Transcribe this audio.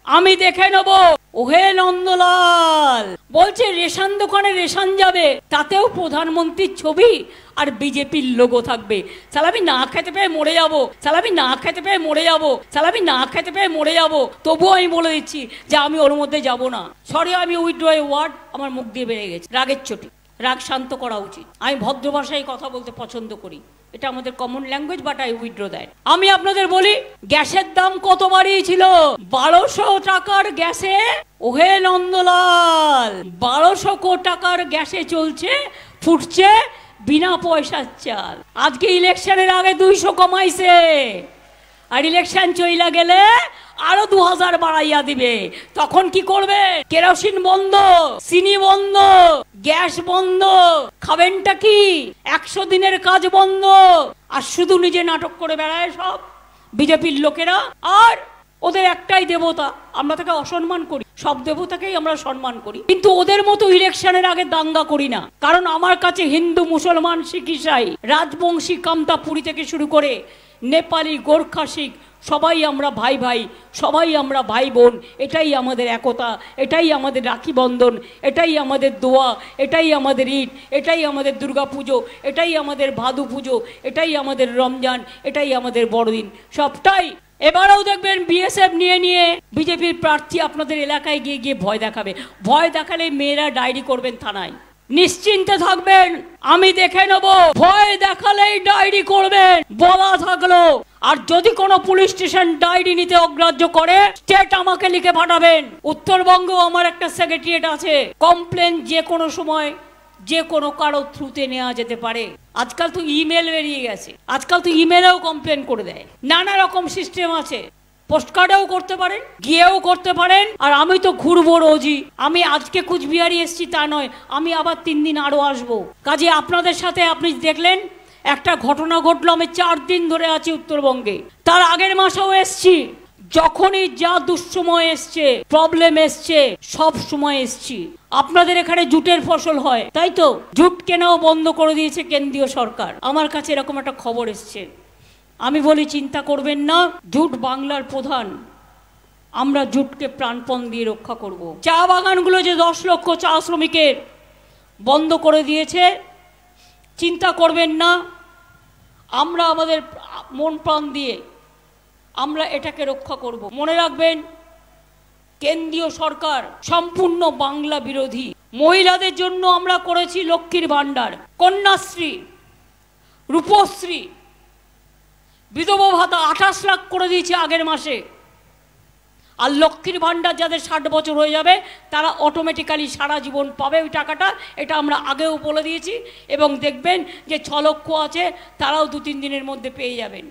আমি দেখে নেব। ওহে নন্দলাল বলছে রেশন দোকানে রেশন যাবে, তাতেও প্রধানমন্ত্রীর ছবি আর বিজেপির লোগো থাকবে। সালা আমি না খেতে পেয়ে মরে যাবো, সালা আমি না খেতে পেয়ে মরে যাবো, সালা আমি না খেতে পেয়ে মরে যাবো। তবুও আমি বলে দিচ্ছি যে আমি ওর মধ্যে যাব না। সরি, আমি উইথড্র এ ওয়ার্ড, আমার মুখ দিয়ে বেড়ে গেছে। রাগের চোটে রাগ শান্ত করা উচিত। আমি ভদ্র ভাষায় কথা বলতে পছন্দ করি, এটা আমাদের common language, but I withdraw that. আমি আপনাদের বলি, গ্যাসের দাম কত বাড়িয়েছিল? 1200 টাকার গ্যাসে, ওহে নন্দলাল 1200 টাকার গ্যাসে চলছে, ফুটছে বিনা পয়সার চাল। আজকে ইলেকশনের আগে 200 কমাইছে, আর ইলেকশন চইলা গেলে আরো 2000 বাড়াইয়া দিবে। তখন কি করবে? কেরোসিন বন্ধ, চিনি বন্ধ, গ্যাস বন্ধ, খাবেনটা কি? 100 দিনের কাজ বন্ধ। আর শুধু নিজে নাটক করে বেড়ায় সব বিজেপির লোকেরা। আর ওদের একটাই দেবতা, আমরা তাকে অসম্মান করি, সব দেবতাকেই আমরা সম্মান করি, কিন্তু ওদের মতো ইলেকশনের আগে দাঙ্গা করি না। কারণ আমার কাছে হিন্দু, মুসলমান, শিখ, ইসাই, রাজবংশী, কামতাপুরি থেকে শুরু করে নেপালি, গোর্খা, শিখ, সবাই আমরা ভাই ভাই, সবাই আমরা ভাই বোন। এটাই আমাদের একতা, এটাই আমাদের রাখি বন্ধন, এটাই আমাদের দোয়া, এটাই আমাদের ঈদ, এটাই আমাদের দুর্গা পুজো, এটাই আমাদের ভাদু পুজো, এটাই আমাদের রমজান, এটাই আমাদের বড়দিন, সবটাই। এবারেও দেখবেন বিএসএফ নিয়ে নিয়ে বিজেপির প্রার্থী আপনাদের এলাকায় গিয়ে গিয়ে ভয় দেখাবে। ভয় দেখালে মেয়েরা ডায়েরি করবেন থানায়। নিশ্চিন্তে থাকবেন, আমি দেখে নেব। ভয় দেখালেই ডায়েরি করবেন, বলা থাকলো। আর যদি কোনো পুলিশ স্টেশন ডায়েরি নিতে অগ্রাহ্য করে, স্টেট আমাকে লিখে পাঠাবেন। উত্তরবঙ্গ আমার একটা সেক্রেটারিয়েট আছে, কমপ্লেন যে কোনো সময় যে কোনো কারো থ্রুতে নেওয়া যেতে পারে। আজকাল তো ইমেল বেরিয়ে গেছে, আজকাল তো ইমেলেও কমপ্লেন করে দেয়। নানা রকম সিস্টেম আছে, পোস্টকার্ডেও করতে পারেন, গিয়েও করতে পারেন। আর আমি তো ঘুরবো রোজই, আমি আজকে কুচবিহারি এসছি তা নয়, আমি আবার 3 দিন আরো আসবো। কাজে আপনাদের সাথে আপনি দেখলেন একটা ঘটনা ঘটলো, আমি 4 দিন ধরে আছি উত্তরবঙ্গে। তার আগের মাসেও এসছি, যখনই যা দুঃসময় এসছে, প্রবলেম এসছে, সব সময় এসছি। আপনাদের এখানে জুটের ফসল হয়, তাই তো? জুট কেনাও বন্ধ করে দিয়েছে কেন্দ্রীয় সরকার। আমার কাছে এরকম একটা খবর এসছে। আমি বলি চিন্তা করবেন না, জুট বাংলার প্রধান, আমরা জুটকে প্রাণপণ দিয়ে রক্ষা করব। চা বাগানগুলো যে 10 লক্ষ চা শ্রমিকের বন্ধ করে দিয়েছে, চিন্তা করবেন না, আমরা আমাদের মন প্রাণ দিয়ে আমরা এটাকে রক্ষা করব। মনে রাখবেন, কেন্দ্রীয় সরকার সম্পূর্ণ বাংলা বিরোধী। মহিলাদের জন্য আমরা করেছি লক্ষ্মীর ভান্ডার, কন্যাশ্রী, রূপশ্রী, বিধবা ভাতা 28 লাখ করে দিয়েছি আগের মাসে। আর লক্ষ্মীর ভান্ডার যাদের 60 বছর হয়ে যাবে তারা অটোমেটিক্যালি সারা জীবন পাবে ওই টাকাটা, এটা আমরা আগেও বলে দিয়েছি। এবং দেখবেন যে 6 লক্ষ আছে, তারাও 2-3 দিনের মধ্যে পেয়ে যাবেন।